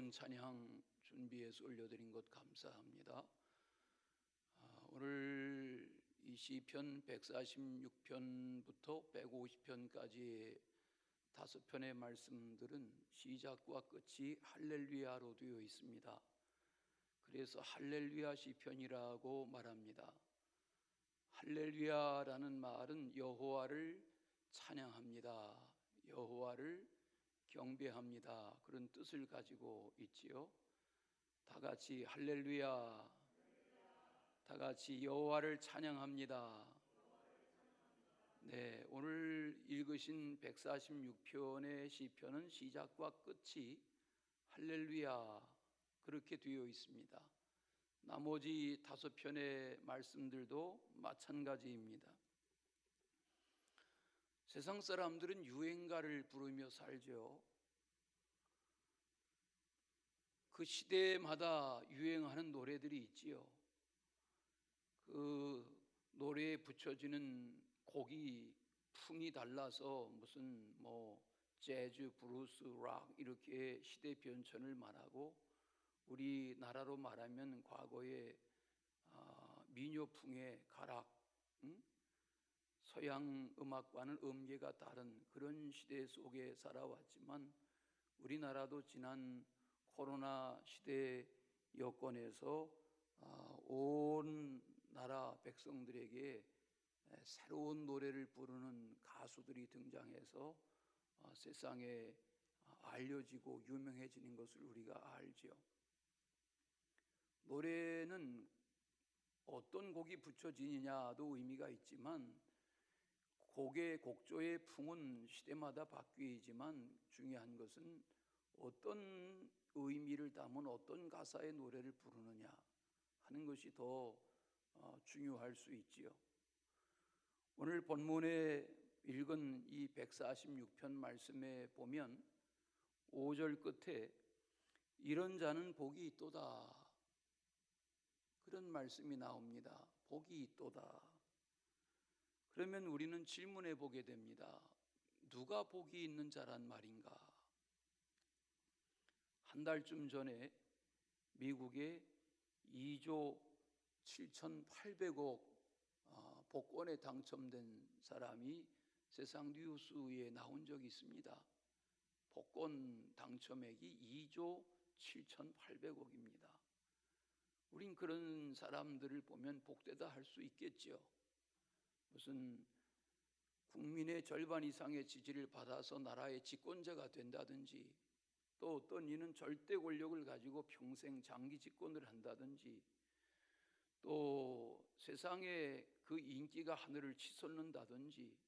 좋은 찬양 준비해서 올려드린 것 감사합니다. 오늘 이 시편 146편부터 150편까지의 5편의 말씀들은 시작과 끝이 할렐루야로 되어 있습니다. 그래서 할렐루야 시편이라고 말합니다. 할렐루야라는 말은 여호와를 찬양합니다, 여호와를 경배합니다, 그런 뜻을 가지고 있지요. 다 같이 할렐루야, 다 같이 여호와를 찬양합니다. 네, 오늘 읽으신 146편의 시편은 시작과 끝이 할렐루야 그렇게 되어 있습니다. 나머지 5편의 말씀들도 마찬가지입니다. 세상 사람들은 유행가를 부르며 살죠. 그 시대마다 유행하는 노래들이 있지요. 그 노래에 붙여지는 곡이 풍이 달라서 무슨 재즈, 블루스, 락 이렇게 시대 변천을 말하고, 우리나라로 말하면 과거에 민요풍의 가락, 서양 음악과는 음계가 다른 그런 시대 속에 살아왔지만, 우리나라도 지난 코로나 시대 여건에서 온 나라 백성들에게 새로운 노래를 부르는 가수들이 등장해서 세상에 알려지고 유명해지는 것을 우리가 알죠. 노래는 어떤 곡이 붙여지느냐도 의미가 있지만, 곡의 곡조의 풍은 시대마다 바뀌지만 중요한 것은 어떤 의미를 담은 어떤 가사의 노래를 부르느냐 하는 것이 더 중요할 수 있지요. 오늘 본문에 읽은 이 146편 말씀에 보면 5절 끝에 이런 자는 복이 있도다, 그런 말씀이 나옵니다. 복이 있도다. 그러면 우리는 질문해 보게 됩니다. 누가 복이 있는 자란 말인가? 한 달쯤 전에 미국에 2조 7,800억 복권에 당첨된 사람이 세상 뉴스에 나온 적이 있습니다. 복권 당첨액이 2조 7,800억입니다. 우린 그런 사람들을 보면 복되다 할 수 있겠죠. 무슨 국민의 절반 이상의 지지를 받아서 나라의 집권자가 된다든지, 또 어떤 이는 절대 권력을 가지고 평생 장기 집권을 한다든지, 또 세상에 그 인기가 하늘을 치솟는다든지,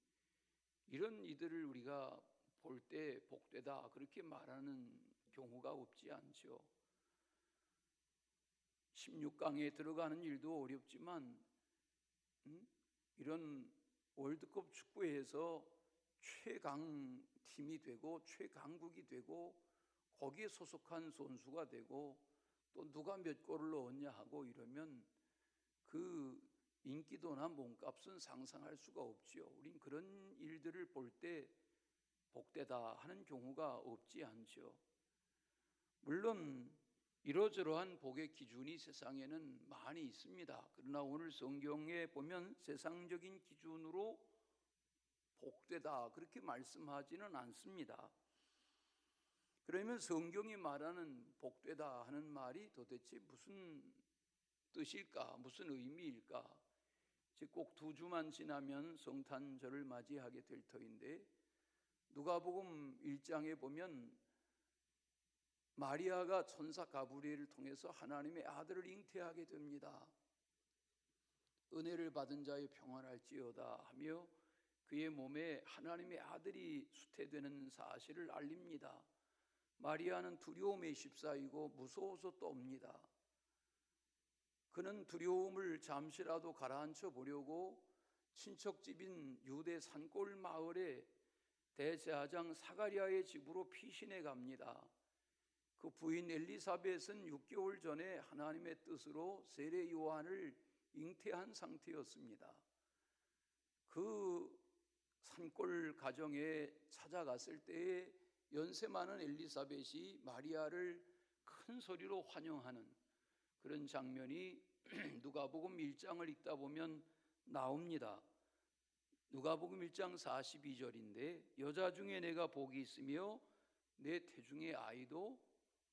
이런 이들을 우리가 볼 때 복되다 그렇게 말하는 경우가 없지 않죠. 16강에 들어가는 일도 어렵지만 이런 월드컵 축구에서 최강팀이 되고 최강국이 되고 거기에 소속한 선수가 되고 또 누가 몇 골을 넣었냐 하고 이러면 그 인기도나 몸값은 상상할 수가 없지요. 우린 그런 일들을 볼 때 복되다 하는 경우가 없지 않죠. 물론 이러저러한 복의 기준이 세상에는 많이 있습니다. 그러나 오늘 성경에 보면 세상적인 기준으로 복되다 그렇게 말씀하지는 않습니다. 그러면 성경이 말하는 복되다 하는 말이 도대체 무슨 뜻일까? 무슨 의미일까? 즉 꼭 2주만 지나면 성탄절을 맞이하게 될 터인데, 누가복음 1장에 보면 마리아가 천사 가브리엘을 통해서 하나님의 아들을 잉태하게 됩니다. 은혜를 받은 자여 평안할지어다 하며 그의 몸에 하나님의 아들이 수태되는 사실을 알립니다. 마리아는 두려움에 휩싸이고 무서워서 떱니다. 그는 두려움을 잠시라도 가라앉혀 보려고 친척집인 유대 산골 마을에 대제사장 사가랴의 집으로 피신해 갑니다. 그 부인 엘리사벳은 6개월 전에 하나님의 뜻으로 세례 요한을 잉태한 상태였습니다. 그 산골 가정에 찾아갔을 때에 연세 많은 엘리사벳이 마리아를 큰 소리로 환영하는 그런 장면이 누가복음 1장을 읽다 보면 나옵니다. 누가복음 1장 42절인데 여자 중에 내가 복이 있으며 내 태중의 아이도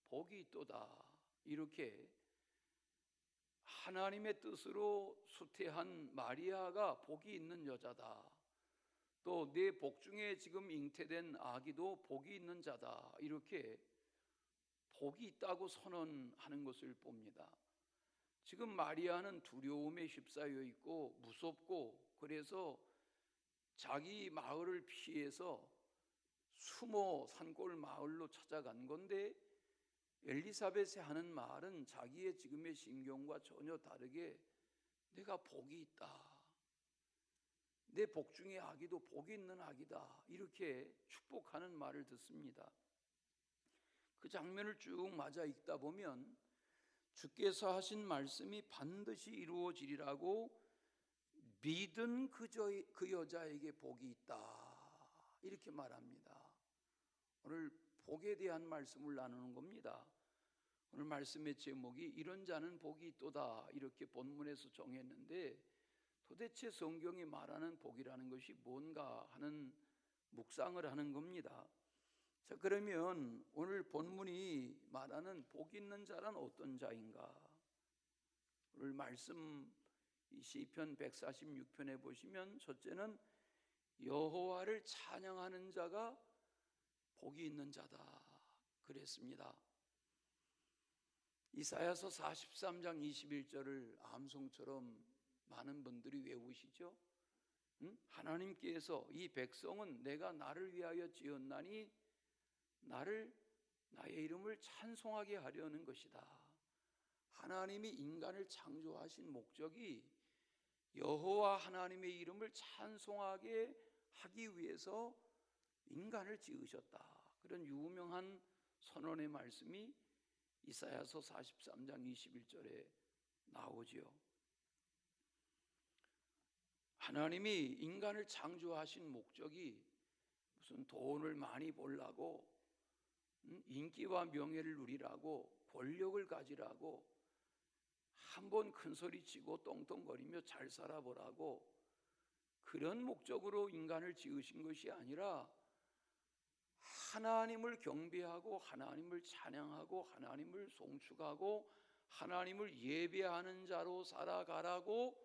복이 있도다. 이렇게 하나님의 뜻으로 수태한 마리아가 복이 있는 여자다. 또 내 복 중에 지금 잉태된 아기도 복이 있는 자다. 이렇게 복이 있다고 선언하는 것을 봅니다. 지금 마리아는 두려움에 휩싸여 있고 무섭고 그래서 자기 마을을 피해서 숨어 산골 마을로 찾아간 건데 엘리사벳이 하는 말은 자기의 지금의 심경과 전혀 다르게 내가 복이 있다. 내 복 중에 아기도 복이 있는 아기다. 이렇게 축복하는 말을 듣습니다. 그 장면을 쭉 맞아 읽다 보면 주께서 하신 말씀이 반드시 이루어지리라고 믿은 그 여자에게 복이 있다. 이렇게 말합니다. 오늘 복에 대한 말씀을 나누는 겁니다. 오늘 말씀의 제목이 이런 자는 복이 있도다 이렇게 본문에서 정했는데 도대체 성경이 말하는 복이라는 것이 뭔가 하는 묵상을 하는 겁니다. 자, 그러면 오늘 본문이 말하는 복 있는 자란 어떤 자인가? 오늘 말씀 시편 146편에 보시면 첫째는 여호와를 찬양하는 자가 복이 있는 자다 그랬습니다. 이사야서 43장 21절을 암송처럼 많은 분들이 외우시죠. 하나님께서 이 백성은 내가 나를 위하여 지었나니 나의 이름을 찬송하게 하려는 것이다. 하나님이 인간을 창조하신 목적이 여호와 하나님의 이름을 찬송하게 하기 위해서 인간을 지으셨다. 그런 유명한 선언의 말씀이 이사야서 43장 21절에 나오지요. 하나님이 인간을 창조하신 목적이 무슨 돈을 많이 벌라고, 인기와 명예를 누리라고, 권력을 가지라고, 한번 큰 소리치고 똥똥거리며 잘 살아보라고 그런 목적으로 인간을 지으신 것이 아니라 하나님을 경배하고 하나님을 찬양하고 하나님을 송축하고 하나님을 예배하는 자로 살아가라고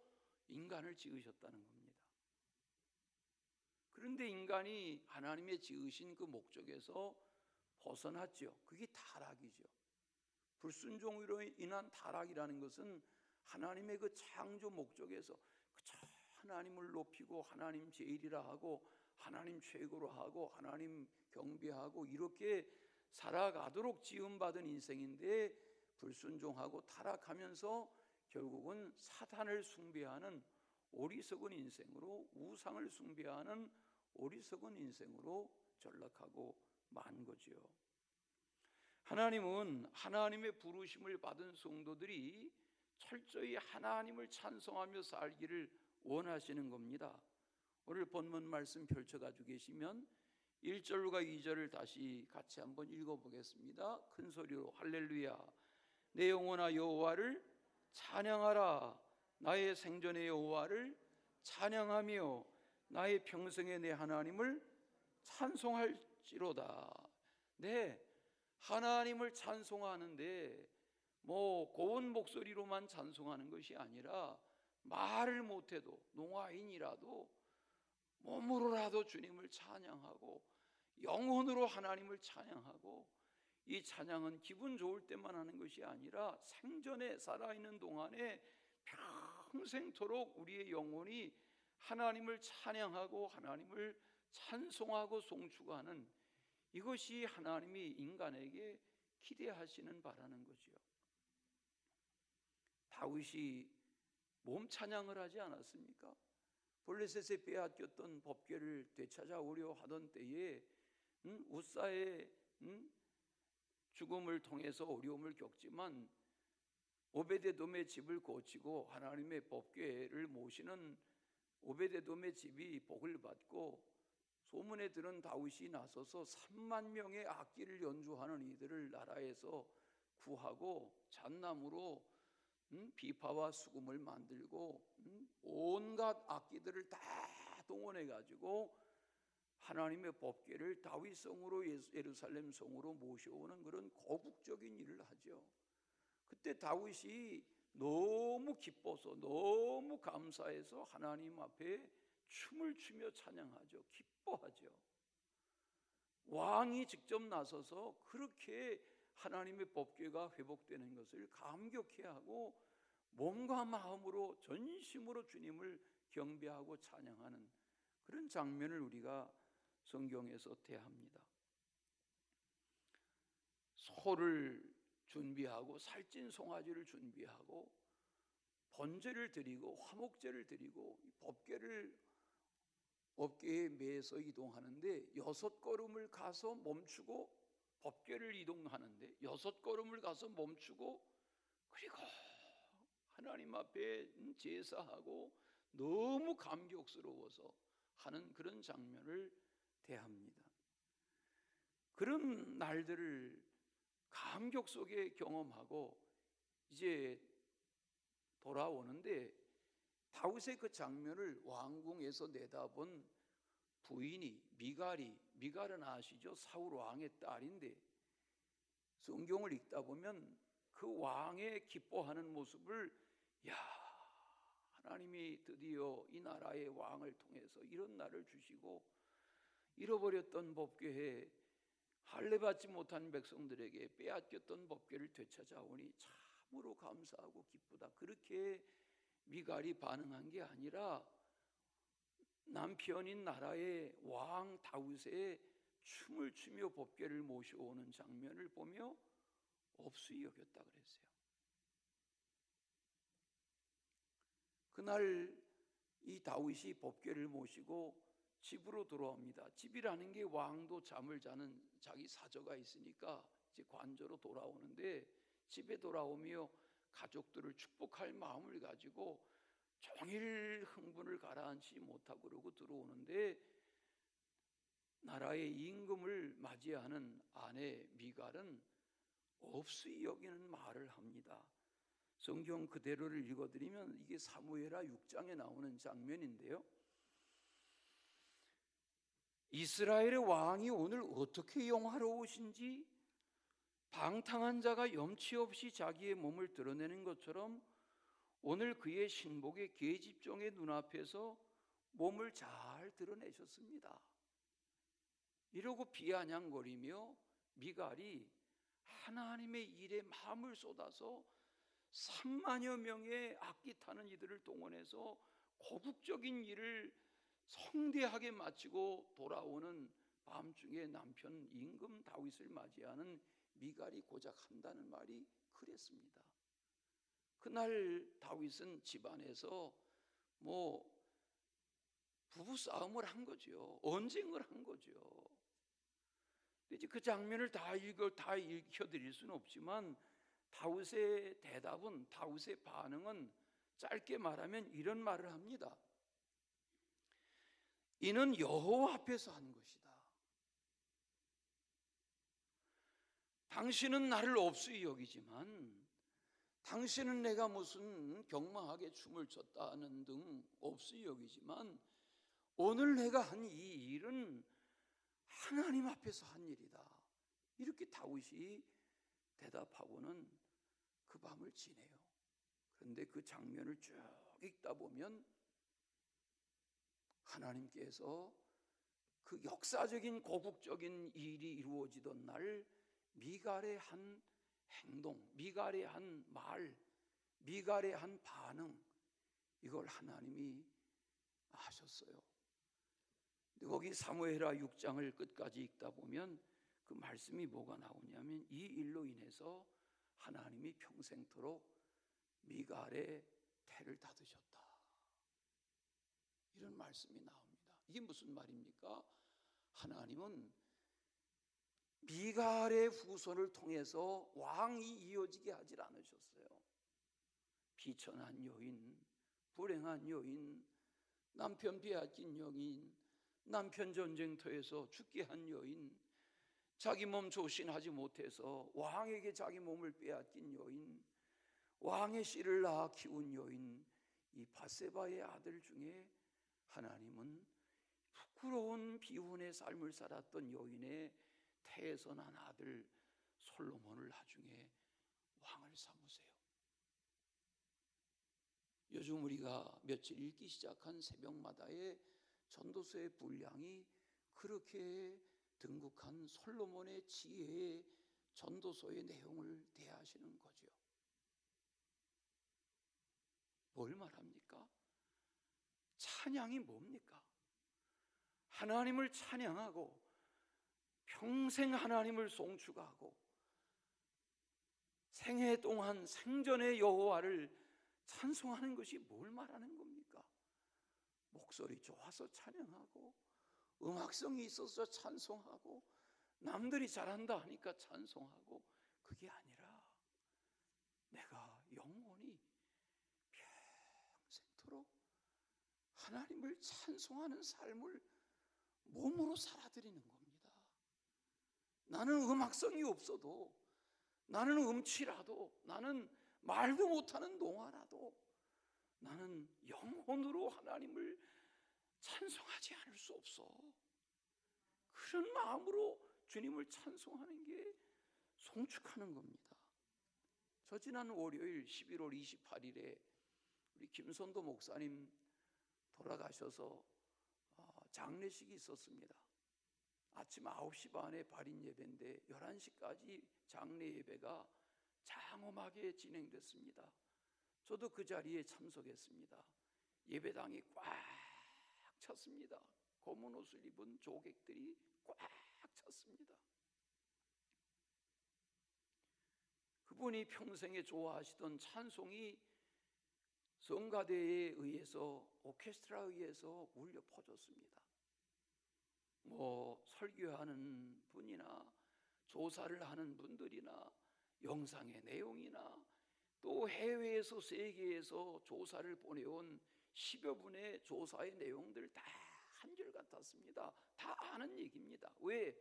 인간을 지으셨다는 겁니다. 그런데 인간이 하나님의 지으신 그 목적에서 벗어났죠. 그게 타락이죠. 불순종으로 인한 타락이라는 것은 하나님의 그 창조 목적에서 그저 하나님을 높이고 하나님 제일이라 하고 하나님 최고로 하고 하나님 경배하고 이렇게 살아가도록 지음받은 인생인데 불순종하고 타락하면서 결국은 사탄을 숭배하는 어리석은 인생으로, 우상을 숭배하는 어리석은 인생으로 전락하고 만 거지요. 하나님은 하나님의 부르심을 받은 성도들이 철저히 하나님을 찬송하며 살기를 원하시는 겁니다. 오늘 본문 말씀 펼쳐가지고 계시면 1절과 2절을 다시 같이 한번 읽어보겠습니다. 큰 소리로 할렐루야. 내 영혼아 여호와를 찬양하라. 나의 생전의 여호와를 찬양하며 나의 평생의 내 하나님을 찬송할지로다. 네, 하나님을 찬송하는데 뭐 고운 목소리로만 찬송하는 것이 아니라 말을 못해도 농아인이라도 몸으로라도 주님을 찬양하고 영혼으로 하나님을 찬양하고, 이 찬양은 기분 좋을 때만 하는 것이 아니라 생전에 살아있는 동안에 평생토록 우리의 영혼이 하나님을 찬양하고 하나님을 찬송하고 송축하는, 이것이 하나님이 인간에게 기대하시는 바라는 거지요. 다윗이 몸 찬양을 하지 않았습니까? 블레셋에 빼앗겼던 법궤를 되찾아오려 하던 때에 우사의 죽음을 통해서 어려움을 겪지만 오베데돔의 집을 고치고 하나님의 법궤를 모시는 오베데돔의 집이 복을 받고 소문에 들은 다윗이 나서서 3만 명의 악기를 연주하는 이들을 나라에서 구하고 잣나무로 비파와 수금을 만들고 온갖 악기들을 다 동원해 가지고 하나님의 법궤를 다윗성으로 예루살렘 성으로 모셔오는 그런 거국적인 일을 하죠. 그때 다윗이 너무 기뻐서 너무 감사해서 하나님 앞에 춤을 추며 찬양하죠. 기뻐하죠. 왕이 직접 나서서 그렇게 하나님의 법궤가 회복되는 것을 감격해하고 몸과 마음으로 전심으로 주님을 경배하고 찬양하는 그런 장면을 우리가 성경에서 대합니다. 소를 준비하고 살찐 송아지를 준비하고 번제를 드리고 화목제를 드리고 법궤를 어깨에 매서 이동하는데 6걸음을 가서 멈추고 법궤를 이동하는데 6걸음을 가서 멈추고 그리고 하나님 앞에 제사하고 너무 감격스러워서 하는 그런 장면을 대합니다. 그런 날들을 감격 속에 경험하고 이제 돌아오는데 다윗의 그 장면을 왕궁에서 내다본 부인이 미갈은 아시죠? 사울 왕의 딸인데 성경을 읽다 보면 그 왕의 기뻐하는 모습을 하나님이 드디어 이 나라의 왕을 통해서 이런 날을 주시고 잃어버렸던 법궤에 할례받지 못한 백성들에게 빼앗겼던 법궤를 되찾아오니 참으로 감사하고 기쁘다. 그렇게 미갈이 반응한 게 아니라 남편인 나라의 왕 다윗의 춤을 추며 법궤를 모셔오는 장면을 보며 없이 여겼다 그랬어요. 그날 이 다윗이 법궤를 모시고 집으로 돌아옵니다. 집이라는 게 왕도 잠을 자는 자기 사저가 있으니까 이제 관저로 돌아오는데 집에 돌아오며 가족들을 축복할 마음을 가지고 종일 흥분을 가라앉히지 못하고 그러고 들어오는데 나라의 임금을 맞이하는 아내 미갈은 없이 여기는 말을 합니다. 성경 그대로를 읽어드리면 이게 사무엘하 6장에 나오는 장면인데요. 이스라엘의 왕이 오늘 어떻게 영화로우신지 방탕한 자가 염치 없이 자기의 몸을 드러내는 것처럼 오늘 그의 신복의 계집종의 눈앞에서 몸을 잘 드러내셨습니다. 이러고 비아냥거리며 미갈이 하나님의 일에 마음을 쏟아서 3만여 명의 악기 타는 이들을 동원해서 거국적인 일을 성대하게 마치고 돌아오는 밤중에 남편 임금 다윗을 맞이하는 미갈이 고작 한다는 말이 그랬습니다. 그날 다윗은 집안에서 부부싸움을 한 거죠. 언쟁을 한 거죠. 이제 그 장면을 다 읽혀드릴 수는 없지만 다윗의 대답은, 다윗의 반응은 짧게 말하면 이런 말을 합니다. 이는 여호와 앞에서 한 것이다. 당신은 나를 없이 여기지만 당신은 내가 무슨 경망하게 춤을 췄다는 등 없이 여기지만 오늘 내가 한 이 일은 하나님 앞에서 한 일이다. 이렇게 다윗이 대답하고는 그 밤을 지내요. 그런데 그 장면을 쭉 읽다 보면 하나님께서 그 역사적인 고국적인 일이 이루어지던 날 미갈의 한 행동, 미갈의 한 말, 미갈의 한 반응, 이걸 하나님이 하셨어요. 거기 사무엘하 6장을 끝까지 읽다 보면 그 말씀이 뭐가 나오냐면 이 일로 인해서 하나님이 평생토록 미갈의 태를 닫으셨다. 이런 말씀이 나옵니다. 이게 무슨 말입니까? 하나님은 미갈의 후손을 통해서 왕이 이어지게 하질 않으셨어요. 비천한 여인, 불행한 여인, 남편 빼앗긴 여인, 남편 전쟁터에서 죽게 한 여인, 자기 몸 조신하지 못해서 왕에게 자기 몸을 빼앗긴 여인, 왕의 씨를 낳아 키운 여인, 이 밧세바의 아들 중에 하나님은 부끄러운 비혼의 삶을 살았던 여인의 태에서 난 아들 솔로몬을 나중에 왕을 삼으세요. 요즘 우리가 며칠 읽기 시작한 새벽마다의 전도서의 분량이 그렇게 등극한 솔로몬의 지혜의 전도서의 내용을 대하시는 거죠. 뭘 말합니까? 찬양이 뭡니까? 하나님을 찬양하고 평생 하나님을 송축하고 생애 동안 생전의 여호와를 찬송하는 것이 뭘 말하는 겁니까? 목소리 좋아서 찬양하고 음악성이 있어서 찬송하고 남들이 잘한다 하니까 찬송하고, 그게 아니라 내가 영원히 평생토록 하나님을 찬송하는 삶을 몸으로 살아드리는 겁니다. 나는 음악성이 없어도, 나는 음치라도, 나는 말도 못하는 농아라도 나는 영혼으로 하나님을 찬송하지 않을 수 없어. 그런 마음으로 주님을 찬송하는 게 송축하는 겁니다. 저 지난 월요일 11월 28일에 우리 김선도 목사님 돌아가셔서 장례식이 있었습니다. 아침 9시 반에 발인 예배인데 11시까지 장례 예배가 장엄하게 진행됐습니다. 저도 그 자리에 참석했습니다. 예배당이 꽉 찼습니다. 검은 옷을 입은 조객들이 꽉 찼습니다. 그분이 평생에 좋아하시던 찬송이 성가대에 의해서, 오케스트라에 의해서 울려 퍼졌습니다. 설교하는 분이나 조사를 하는 분들이나 영상의 내용이나 또 해외에서, 세계에서 조사를 보내온 10여 분의 조사의 내용들 다 한결 같았습니다. 다 아는 얘기입니다. 왜?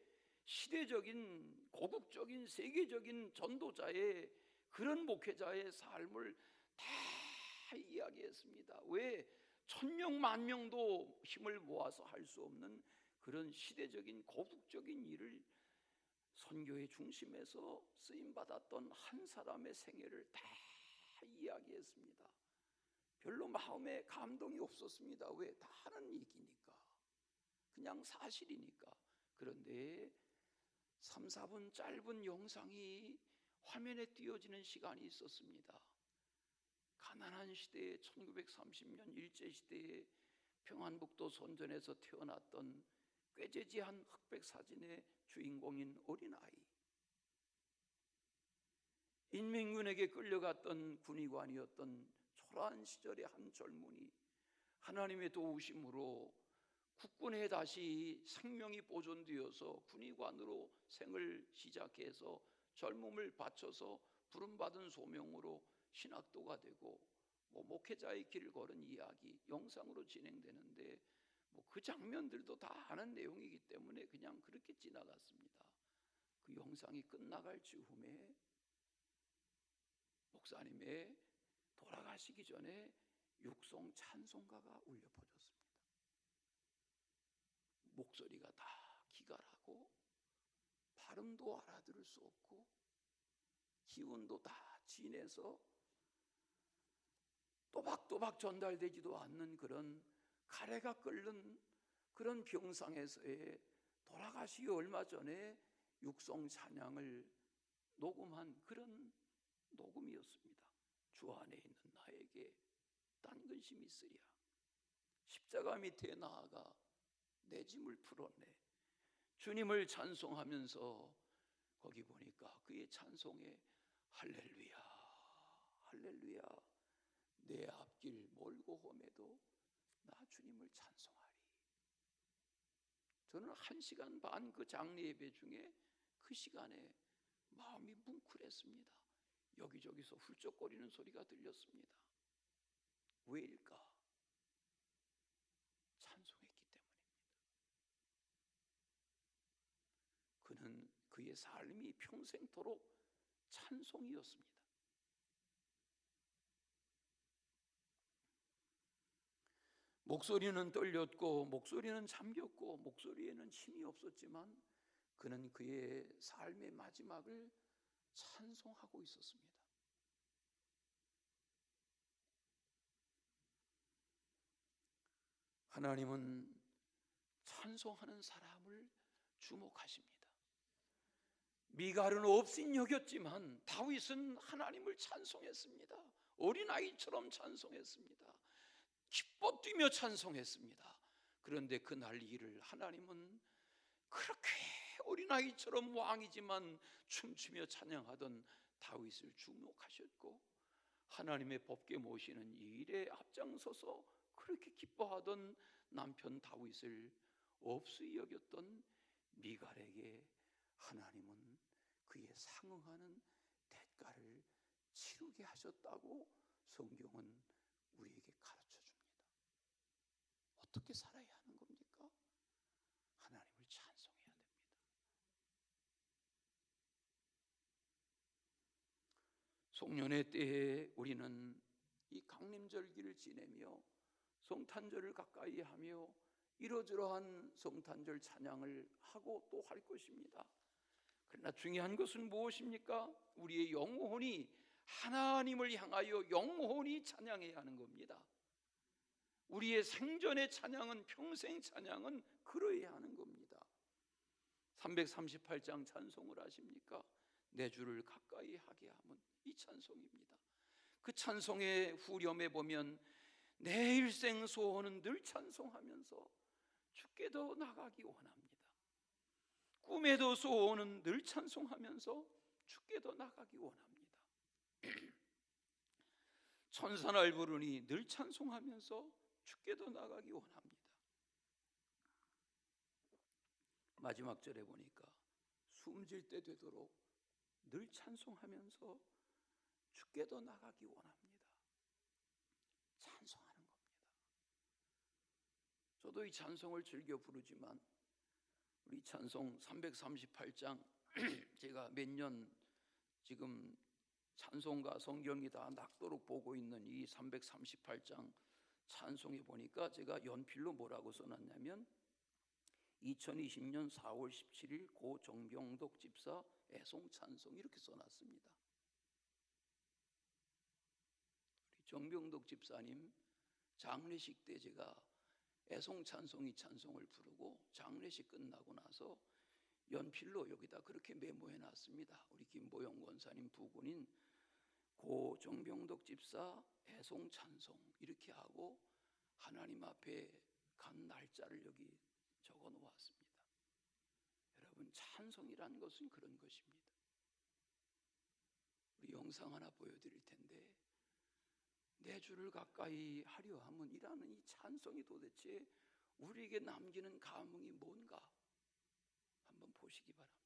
시대적인, 고국적인, 세계적인 전도자의, 그런 목회자의 삶을 다 이야기했습니다. 왜? 1000명, 10,000명도 힘을 모아서 할 수 없는 그런 시대적인, 고국적인 일을 선교의 중심에서 쓰임받았던 한 사람의 생애를 다 이야기했습니다. 별로 마음에 감동이 없었습니다. 왜? 다 하는 얘기니까, 그냥 사실이니까. 그런데 3, 4분 짧은 영상이 화면에 띄어지는 시간이 있었습니다. 가난한 시대에 1930년 일제시대에 평안북도 선전에서 태어났던 꾀재지한 흑백 사진의 주인공인 어린아이, 인민군에게 끌려갔던 군의관이었던 초라한 시절의 한 젊은이, 하나님의 도우심으로 국군에 다시 생명이 보존되어서 군의관으로 생을 시작해서 젊음을 바쳐서 부름받은 소명으로 신학도가 되고 목회자의 길을 걸은 이야기 영상으로 진행되는데, 그 장면들도 다 아는 내용이기 때문에 그냥 그렇게 지나갔습니다. 그 영상이 끝나갈 즈음에 목사님의 돌아가시기 전에 육성 찬송가가 울려 퍼졌습니다. 목소리가 다 기갈하고 발음도 알아들을 수 없고 기운도 다 진해서 또박또박 전달되지도 않는 그런 가래가 끓는 그런 병상에서의, 돌아가시기 얼마 전에 육성 찬양을 녹음한 그런 녹음이었습니다. 주 안에 있는 나에게 딴 근심이 있으랴, 십자가 밑에 나아가 내 짐을 풀었네. 주님을 찬송하면서 거기 보니까 그의 찬송에 할렐루야 할렐루야, 내 앞길 멀고 험해도 나 주님을 찬송하리. 저는 1시간 반 그 장례 예배 중에 그 시간에 마음이 뭉클했습니다. 여기저기서 훌쩍거리는 소리가 들렸습니다. 왜일까? 찬송했기 때문입니다. 그는 그의 삶이 평생토록 찬송이었습니다. 목소리는 떨렸고 목소리는 잠겼고 목소리에는 힘이 없었지만 그는 그의 삶의 마지막을 찬송하고 있었습니다. 하나님은 찬송하는 사람을 주목하십니다. 미갈은 업신여겼지만 다윗은 하나님을 찬송했습니다. 어린아이처럼 찬송했습니다. 기뻐 뛰며 찬송했습니다. 그런데 그날 일을 하나님은 그렇게 어린아이처럼 왕이지만 춤추며 찬양하던 다윗을 주목하셨고 하나님의 법궤 모시는 이 일에 앞장서서 그렇게 기뻐하던 남편 다윗을 없이 여겼던 미갈에게 하나님은 그에 상응하는 대가를 치르게 하셨다고 성경은 우리에게 가르쳐 줍니다. 어떻게 살아야 하는 겁니까? 하나님을 찬송해야 됩니다. 송년회 때에 우리는 이 강림절기를 지내며 성탄절을 가까이 하며 이러저러한 성탄절 찬양을 하고 또 할 것입니다. 그러나 중요한 것은 무엇입니까? 우리의 영혼이 하나님을 향하여 영혼이 찬양해야 하는 겁니다. 우리의 생전의 찬양은 평생 찬양은 그러해야 하는 겁니다. 338장 찬송을 아십니까? 내 주를 가까이 하게 하면 이 찬송입니다. 그 찬송의 후렴에 보면 내 일생 소원은 늘 찬송하면서 주께도 나가기 원합니다. 꿈에도 소원은 늘 찬송하면서 주께도 나가기 원합니다. 천사날 부르니 늘 찬송하면서 주께도 나가기 원합니다. 마지막 절에 보니까 숨질 때 되도록 늘 찬송하면서 주께도 나가기 원합니다. 찬송하는 겁니다. 저도 이 찬송을 즐겨 부르지만 우리 찬송 338장 제가 몇 년 지금 찬송가 성경이 다 낙도록 보고 있는 이 338장 찬송에 보니까 제가 연필로 뭐라고 써놨냐면 2020년 4월 17일 고 정병덕 집사 애송 찬송 이렇게 써놨습니다. 우리 정병덕 집사님 장례식 때 제가 애송 찬송이 찬송을 부르고 장례식 끝나고 나서 연필로 여기다 그렇게 메모해 놨습니다. 우리 김보영 권사님 부군인 고 정병덕 집사 애송 찬송 이렇게 하고 하나님 앞에 간 날짜를 여기 적어 놓았습니다. 여러분 찬송이란 것은 그런 것입니다. 우리 영상 하나 보여드릴 텐데 내 주를 가까이 하려 함은 이라는 이 찬송이 도대체 우리에게 남기는 감흥이 뭔가 한번 보시기 바랍니다.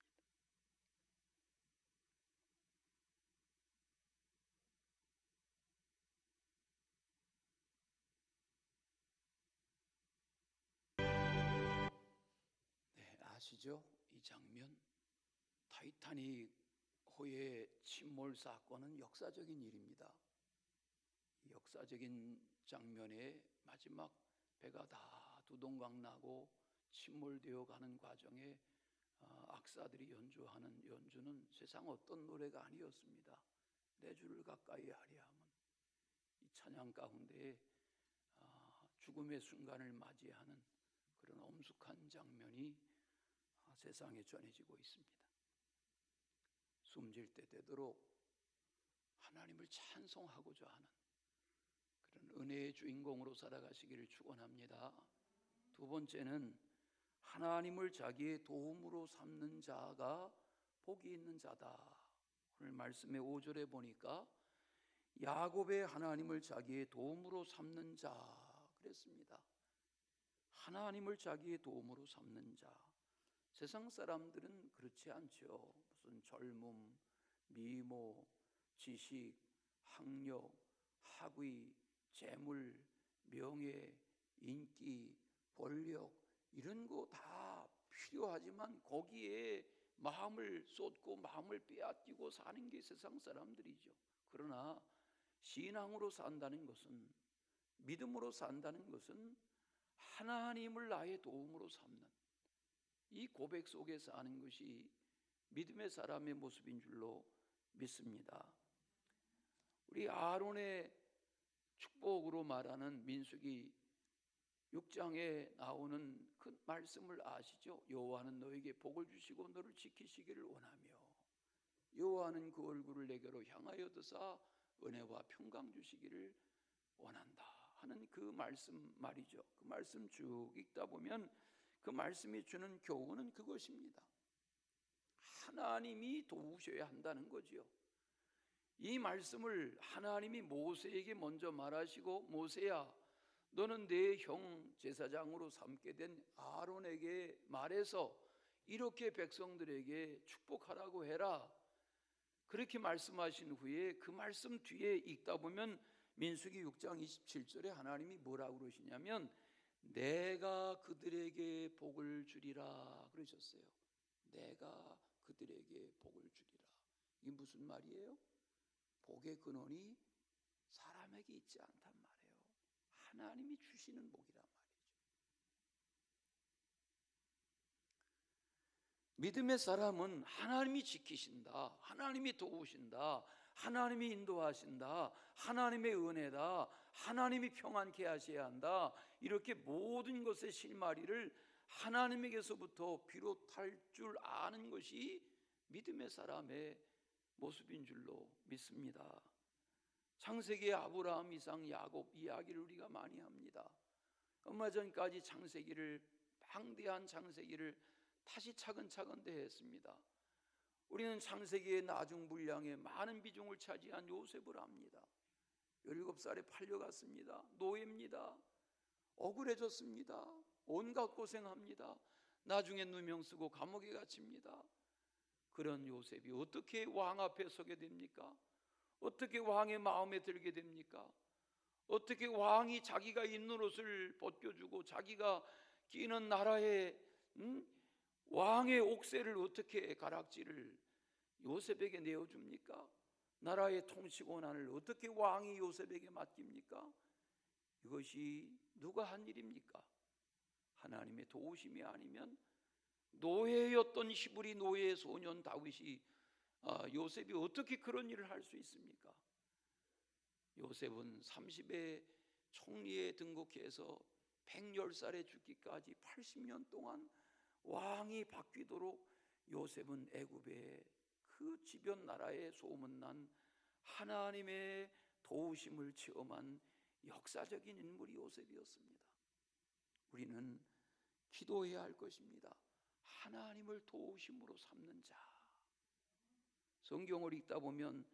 네, 아시죠? 이 장면 타이타닉 호의 침몰 사건은 역사적인 일입니다. 역사적인 장면에 마지막 배가 다 두동강 나고 침몰되어 가는 과정에 악사들이 연주하는 연주는 세상 어떤 노래가 아니었습니다. 내 주를 가까이 하려 함은 이 찬양 가운데 죽음의 순간을 맞이하는 그런 엄숙한 장면이 세상에 전해지고 있습니다. 숨질 때 되도록 하나님을 찬송하고자 하는 그런 은혜의 주인공으로 살아가시기를 축원합니다. 두 번째는 하나님을 자기의 도움으로 삼는 자가 복이 있는 자다. 오늘 말씀의 5절에 보니까 야곱의 하나님을 자기의 도움으로 삼는 자 그랬습니다. 하나님을 자기의 도움으로 삼는 자. 세상 사람들은 그렇지 않죠. 무슨 젊음, 미모, 지식, 학력, 학위, 재물, 명예, 인기, 권력 이런 거 다 필요하지만 거기에 마음을 쏟고 마음을 빼앗기고 사는 게 세상 사람들이죠. 그러나 신앙으로 산다는 것은, 믿음으로 산다는 것은 하나님을 나의 도움으로 삼는 이 고백 속에 사는 것이 믿음의 사람의 모습인 줄로 믿습니다. 우리 아론의 축복으로 말하는 민수기 6장에 나오는 그 말씀을 아시죠? 여호와는 너에게 복을 주시고 너를 지키시기를 원하며 여호와는 그 얼굴을 내게로 향하여 드사 은혜와 평강 주시기를 원한다 하는 그 말씀 말이죠. 그 말씀 쭉 읽다 보면 그 말씀이 주는 교훈은 그것입니다. 하나님이 도우셔야 한다는 거지요. 이 말씀을 하나님이 모세에게 먼저 말하시고, 모세야 너는 내 형 제사장으로 삼게 된 아론에게 말해서 이렇게 백성들에게 축복하라고 해라, 그렇게 말씀하신 후에 그 말씀 뒤에 읽다 보면 민수기 6장 27절에 하나님이 뭐라고 그러시냐면 내가 그들에게 복을 주리라 그러셨어요. 내가 그들에게 복을 주리라. 이게 무슨 말이에요? 복의 근원이 사람에게 있지 않단 말이에요. 하나님이 주시는 복이란 말이죠. 믿음의 사람은 하나님이 지키신다, 하나님이 도우신다, 하나님이 인도하신다, 하나님의 은혜다, 하나님이 평안케 하셔야 한다, 이렇게 모든 것의 실마리를 하나님에게서부터 비롯할 줄 아는 것이 믿음의 사람의 모습인 줄로 믿습니다. 창세기의 아브라함, 이삭, 야곱 이야기를 우리가 많이 합니다. 얼마 전까지 창세기를, 방대한 창세기를 다시 차근차근 대했습니다. 우리는 창세기의 나중 분량에 많은 비중을 차지한 요셉을 압니다. 17살에 팔려갔습니다. 노예입니다. 억울해졌습니다. 온갖 고생합니다. 나중에 누명 쓰고 감옥에 갇힙니다. 그런 요셉이 어떻게 왕 앞에 서게 됩니까? 어떻게 왕의 마음에 들게 됩니까? 어떻게 왕이 자기가 입는 옷을 벗겨주고 자기가 끼는 나라의 왕의 옥새를 어떻게 가락지를 요셉에게 내어줍니까? 나라의 통치 권한을 어떻게 왕이 요셉에게 맡깁니까? 이것이 누가 한 일입니까? 하나님의 도우심이 아니면 노예였던 히브리 노예 소년 다윗이 요셉이 어떻게 그런 일을 할 수 있습니까? 요셉은 30에 총리에 등극해서 110살에 죽기까지 80년 동안 왕이 바뀌도록 요셉은 애굽의 그 지변 나라에 소문난 하나님의 도우심을 체험한 역사적인 인물이 요셉이었습니다. 우리는 기도해야 할 것입니다. 하나님을 도우심으로 삼는 자. 성경을 읽다 보면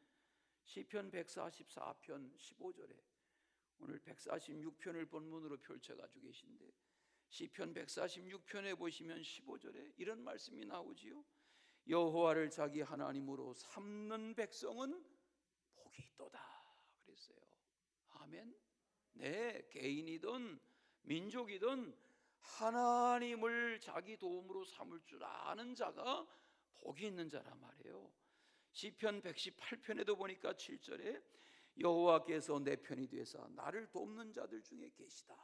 시편 144편 15절에, 오늘 146편을 본문으로 펼쳐가지고 계신데 시편 146편에 보시면 15절에 이런 말씀이 나오지요. 여호와를 자기 하나님으로 삼는 백성은 복이 있도다 그랬어요. 아멘. 네, 개인이든 민족이든 하나님을 자기 도움으로 삼을 줄 아는 자가 복이 있는 자라 말이에요. 시편 118편에도 보니까 7절에 여호와께서 내 편이 되사 나를 돕는 자들 중에 계시다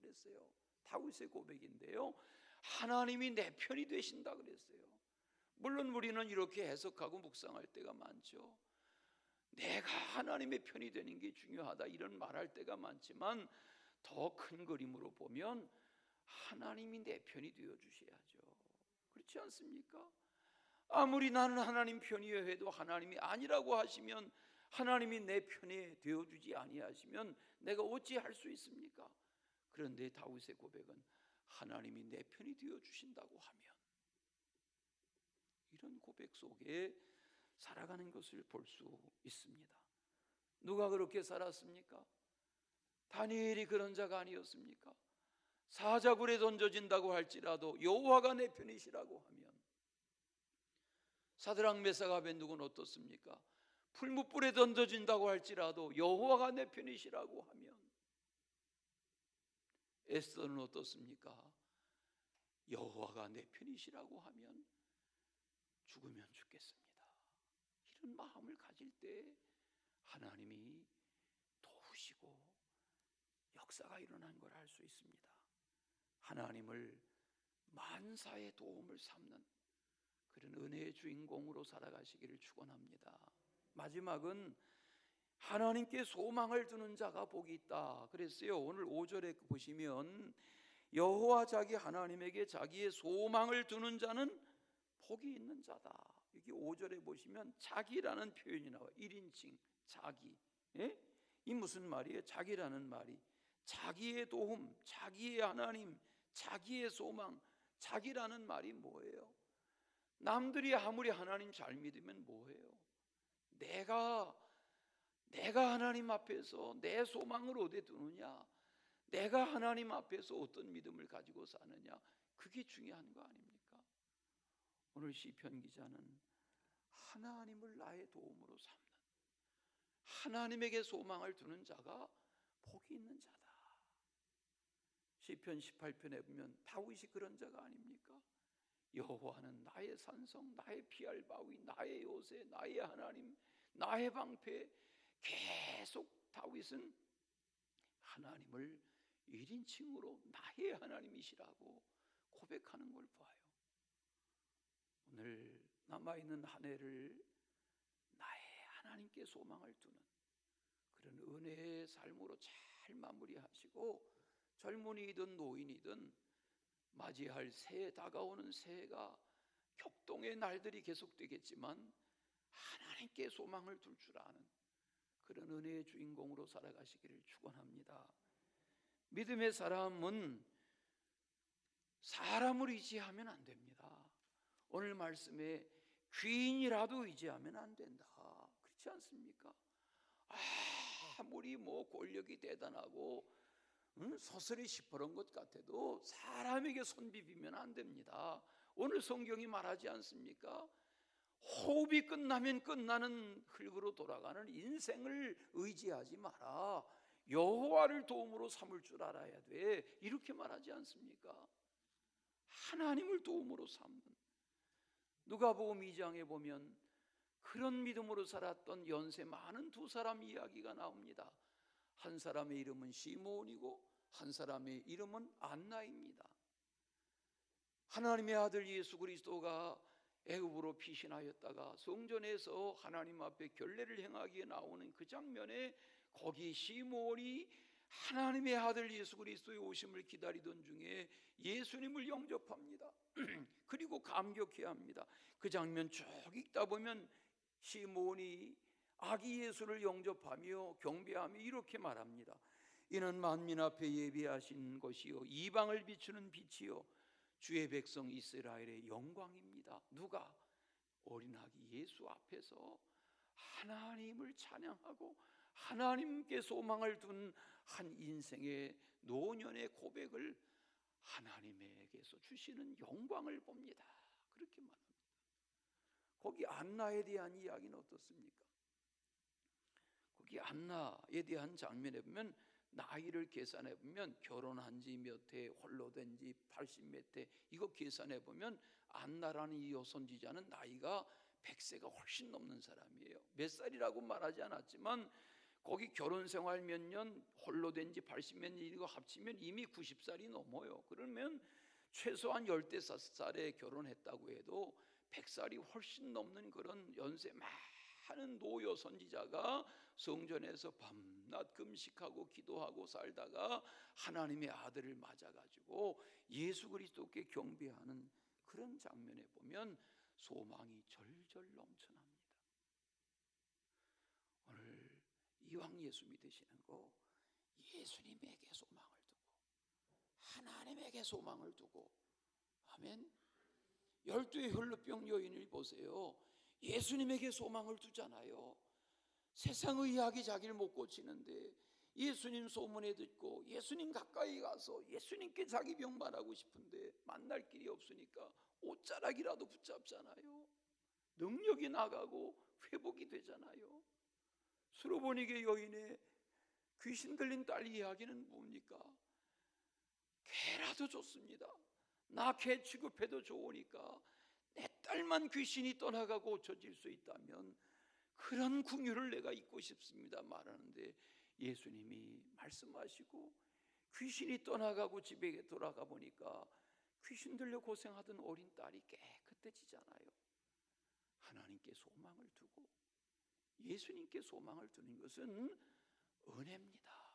그랬어요. 다윗의 고백인데요, 하나님이 내 편이 되신다 그랬어요. 물론 우리는 이렇게 해석하고 묵상할 때가 많죠. 내가 하나님의 편이 되는 게 중요하다 이런 말할 때가 많지만 더 큰 그림으로 보면 하나님이 내 편이 되어 주셔야죠. 그렇지 않습니까? 아무리 나는 하나님 편이여 해도 하나님이 아니라고 하시면, 하나님이 내 편이 되어주지 아니하시면 내가 어찌 할 수 있습니까? 그런데 다윗의 고백은 하나님이 내 편이 되어주신다고 하면, 이런 고백 속에 살아가는 것을 볼 수 있습니다. 누가 그렇게 살았습니까? 다니엘이 그런 자가 아니었습니까? 사자굴에 던져진다고 할지라도 여호와가 내 편이시라고 하면, 사드락 메삭 아벤누고는 어떻습니까? 풀무불에 던져진다고 할지라도 여호와가 내 편이시라고 하면, 에스더는 어떻습니까? 여호와가 내 편이시라고 하면 죽으면 죽겠습니다. 이런 마음을 가질 때 하나님이 도우시고 역사가 일어난 걸 알 수 있습니다. 하나님을 만사의 도움을 삼는 그런 은혜의 주인공으로 살아가시기를 축원합니다. 마지막은 하나님께 소망을 두는 자가 복이 있다 그랬어요. 오늘 5절에 보시면 여호와 자기 하나님에게 자기의 소망을 두는 자는 복이 있는 자다. 여기 5절에 보시면 자기라는 표현이 나와요. 1인칭 자기. 예? 이 무슨 말이에요? 자기라는 말이 자기의 도움, 자기의 하나님, 자기의 소망. 자기라는 말이 뭐예요? 남들이 아무리 하나님 잘 믿으면 뭐예요? 내가 하나님 앞에서 내 소망을 어디에 두느냐, 내가 하나님 앞에서 어떤 믿음을 가지고 사느냐, 그게 중요한 거 아닙니까? 오늘 시편 기자는 하나님을 나의 도움으로 삼는, 하나님에게 소망을 두는 자가 복이 있는 자다. 시편 18편에 보면 다윗이 그런 자가 아닙니까? 여호와는 나의 산성, 나의 피할 바위, 나의 요새, 나의 하나님, 나의 방패. 계속 다윗은 하나님을 1인칭으로 나의 하나님이시라고 고백하는 걸 봐요. 오늘 남아있는 한 해를 나의 하나님께 소망을 두는 그런 은혜의 삶으로 잘 마무리하시고, 젊은이든 노인이든 맞이할 새해, 다가오는 새해가 격동의 날들이 계속되겠지만 하나님께 소망을 둘 줄 아는 그런 은혜의 주인공으로 살아가시기를 축원합니다. 믿음의 사람은 사람을 의지하면 안 됩니다. 오늘 말씀에 귀인이라도 의지하면 안 된다. 그렇지 않습니까? 아무리 권력이 대단하고 서슬이 시퍼런 것 같아도 사람에게 손 비비면 안 됩니다. 오늘 성경이 말하지 않습니까? 호흡이 끝나면 끝나는 흙으로 돌아가는 인생을 의지하지 마라. 여호와를 도움으로 삼을 줄 알아야 돼. 이렇게 말하지 않습니까? 하나님을 도움으로 삼는. 누가복음 2장에 보면 그런 믿음으로 살았던 연세 많은 두 사람 이야기가 나옵니다. 한 사람의 이름은 시므온이고 한 사람의 이름은 안나입니다. 하나님의 아들 예수 그리스도가 애굽으로 피신하였다가 성전에서 하나님 앞에 결례를 행하기에 나오는 그 장면에 거기 시므온이 하나님의 아들 예수 그리스도의 오심을 기다리던 중에 예수님을 영접합니다. 그리고 감격해합니다. 그 장면 쭉 읽다 보면 시므온이 아기 예수를 영접하며 경배하며 이렇게 말합니다. 이는 만민 앞에 예비하신 것이요 이방을 비추는 빛이요 주의 백성 이스라엘의 영광입니다. 누가? 어린 아기 예수 앞에서 하나님을 찬양하고 하나님께 소망을 둔 한 인생의 노년의 고백을 하나님에게서 주시는 영광을 봅니다. 그렇게 말합니다. 거기 안나에 대한 이야기는 어떻습니까? 거기 안나에 대한 장면에 보면 나이를 계산해 보면 결혼한 지 몇 해, 홀로 된 지 80 몇 해, 이거 계산해 보면 안나라는 이 여선지자는 나이가 100세가 훨씬 넘는 사람이에요. 몇 살이라고 말하지 않았지만 거기 결혼 생활 몇 년, 홀로 된 지 80 몇 년 이거 합치면 이미 90살이 넘어요. 그러면 최소한 15살에 결혼했다고 해도 100살이 훨씬 넘는 그런 연세 많은 노여 선지자가 성전에서 밤낮 금식하고 기도하고 살다가 하나님의 아들을 맞아가지고 예수 그리스도께 경배하는 그런 장면에 보면 소망이 절절 넘쳐납니다. 오늘 이왕 예수 믿으시는 거 예수님에게 소망을 두고 하나님에게 소망을 두고, 아멘. 12의 혈루병 여인을 보세요. 예수님에게 소망을 두잖아요. 세상 의학이 자기를 못 고치는데 예수님 소문에 듣고 예수님 가까이 가서 예수님께 자기 병 말하고 싶은데 만날 길이 없으니까 옷자락이라도 붙잡잖아요. 능력이 나가고 회복이 되잖아요. 수로보니게 여인의 귀신 들린 딸 이야기는 뭡니까? 개라도 좋습니다. 나 개 취급해도 좋으니까 내 달만 귀신이 떠나가고 고쳐질 수 있다면 그런 긍휼을 내가 잊고 싶습니다 말하는데, 예수님이 말씀하시고 귀신이 떠나가고 집에 돌아가 보니까 귀신 들려 고생하던 어린 딸이 깨끗해지잖아요. 하나님께 소망을 두고 예수님께 소망을 두는 것은 은혜입니다.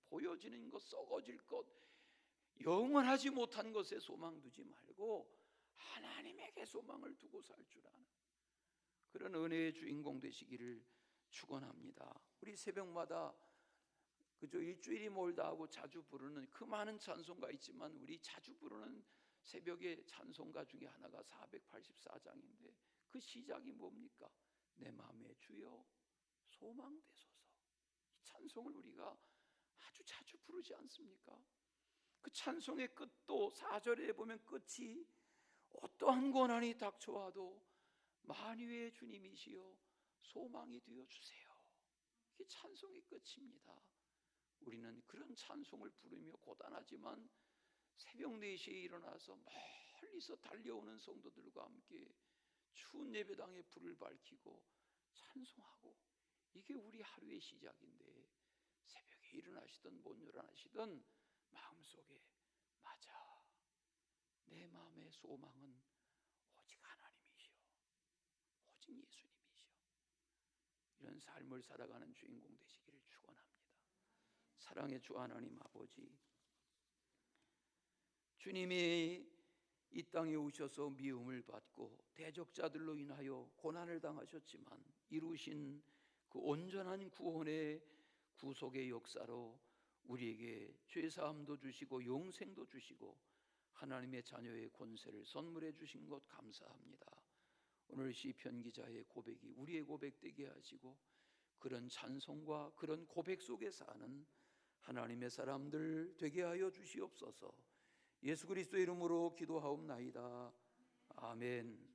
보여지는 것, 썩어질 것, 영원하지 못한 것에 소망 두지 말고 하나님에게 소망을 두고 살 줄 아는 그런 은혜의 주인공 되시기를 축원합니다. 우리 새벽마다 그저 일주일이 멀다 하고 자주 부르는 그 많은 찬송가 있지만, 우리 자주 부르는 새벽의 찬송가 중에 하나가 484장인데 그 시작이 뭡니까? 내 마음에 주여 소망되소서. 이 찬송을 우리가 아주 자주 부르지 않습니까? 그 찬송의 끝도 4절에 보면 끝이 어떠한 고난이 닥쳐와도 만유의 주님이시여 소망이 되어주세요. 이게 찬송의 끝입니다. 우리는 그런 찬송을 부르며 고단하지만 새벽 4시에 일어나서 멀리서 달려오는 성도들과 함께 추운 예배당에 불을 밝히고 찬송하고, 이게 우리 하루의 시작인데, 새벽에 일어나시든 못 일어나시든 마음속에 맞아, 내 마음의 소망은 오직 하나님이시오, 오직 예수님이시오, 이런 삶을 살아가는 주인공 되시기를 축원합니다. 사랑의 주 하나님 아버지, 주님이 이 땅에 오셔서 미움을 받고 대적자들로 인하여 고난을 당하셨지만 이루신 그 온전한 구원의 구속의 역사로 우리에게 죄사함도 주시고 영생도 주시고 하나님의 자녀의 권세를 선물해 주신 것 감사합니다. 오늘 시편 기자의 고백이 우리의 고백 되게 하시고 그런 찬송과 그런 고백 속에 사는 하나님의 사람들 되게 하여 주시옵소서. 예수 그리스도의 이름으로 기도하옵나이다. 아멘.